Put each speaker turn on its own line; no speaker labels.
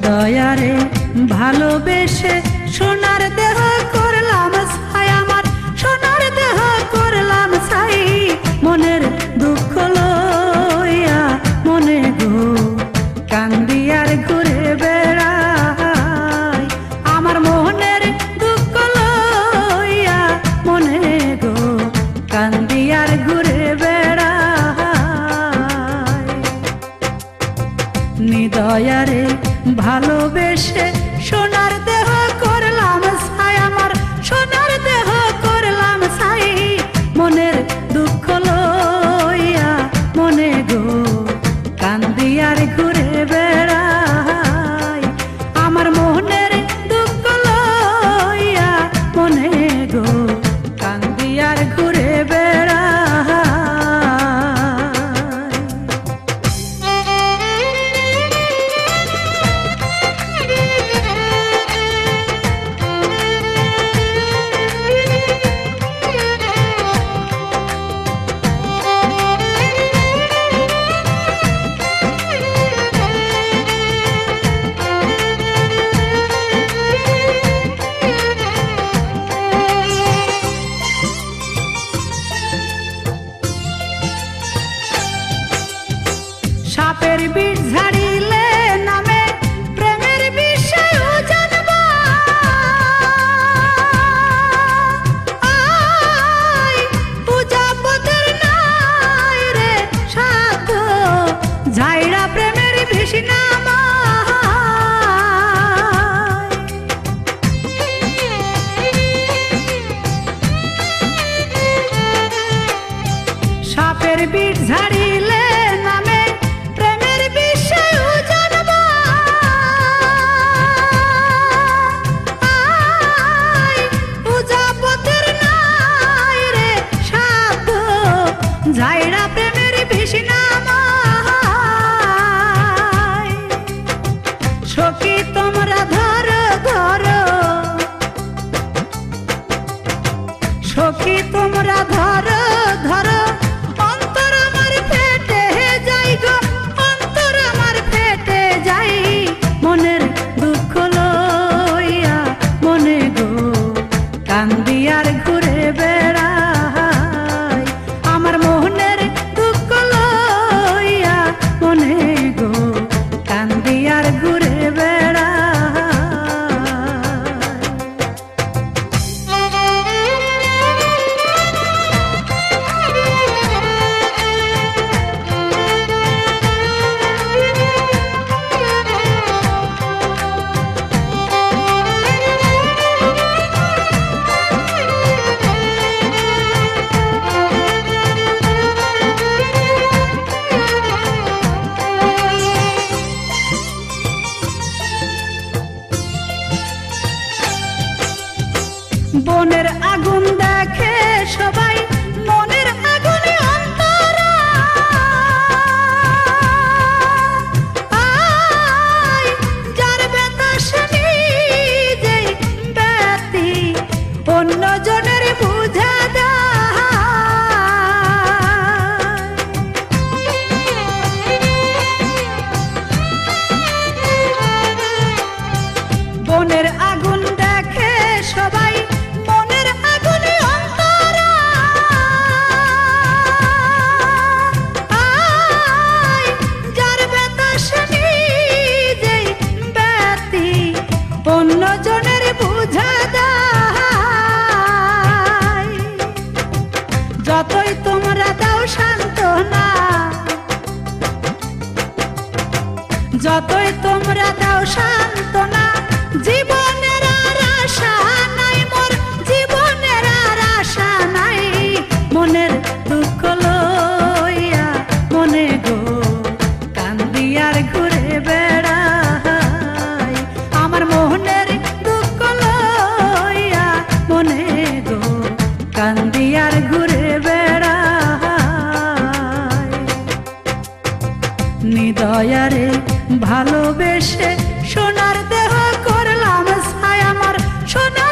নিদয়ারে ভালোবেসে সোনার দেহ করলাম ছাই, আমার সোনার দেহ করলাম ছাই। মনের দুঃখ লইয়া মনে গো কান্দি আর ঘুরে বেড়াই, আমার মনের দুঃখ লইয়া মনে গো কান্দি আর ঘুরে বেড়াই। নিদয়ারে ভালোবেসে সোনার দেহ করলাম ছাই, আমার সোনার দেহ করলাম ছাই। মনের দুঃখ লইয়া মনে গো কান্দি আর ঘুরে বেড়াই, আমার মনের দুঃখ লইয়া মনে গো কান্দি আর ঘুরে বেড়াই। সাপের বিষ ঝাড়িলে নামে প্রেমের বিষয় জানবা, পূজাপদের নাই রে সাধ ঝাইড়া প্রেমের বিষ নামা। সাপের বিষ ঝাড়িলে নামে প্রেমের বিষয় জানবা, পূজাপদের নাই রে সাধ ঝাইড়া প্রেমের বিষ নামা। সখী তোমরা ধরো ধরো, সখী তোমরা ধরো ধরো, অন্তর আমার ফেটে যাই গো, অন্তর আমার ফেটে যাই। মনের দুঃখ লইয়া মনে গো কান্দি আর ঘুরে বেড়াই, আমার মনের দুঃখ লইয়া মনে গো কান্দি আর ঘুরে বেড়াই। বনের আগুন দেখে সবাই, মনের আগুনে অন্তরা যার বাতাস নিজেই ব্যতি অন্য জনের বুঝা দেয়। বনের আগুন দেখে সবাই, মনের আগুনে অন্তরা যার বাতাস নিজেই ব্যতি অন্য জনের বুঝা দেয়। যতই তোমরা দাও সান্ত্বনা, যতই তোমরা দাও সান্ত্বনা, জীবনের আর আশা নাই মোর, জীবনের আর আশা নাই। মনের দুঃখ লইয়া মনে গো কান্দি আর ঘুরে বেড়াই, আমার মনের দুঃখ লইয়া মনে গো কান্দি আর ঘুরে বেড়াই। নিদয়ারে ভালোবেসে সোনার দেহ করলাম ছাই, আমার সোনার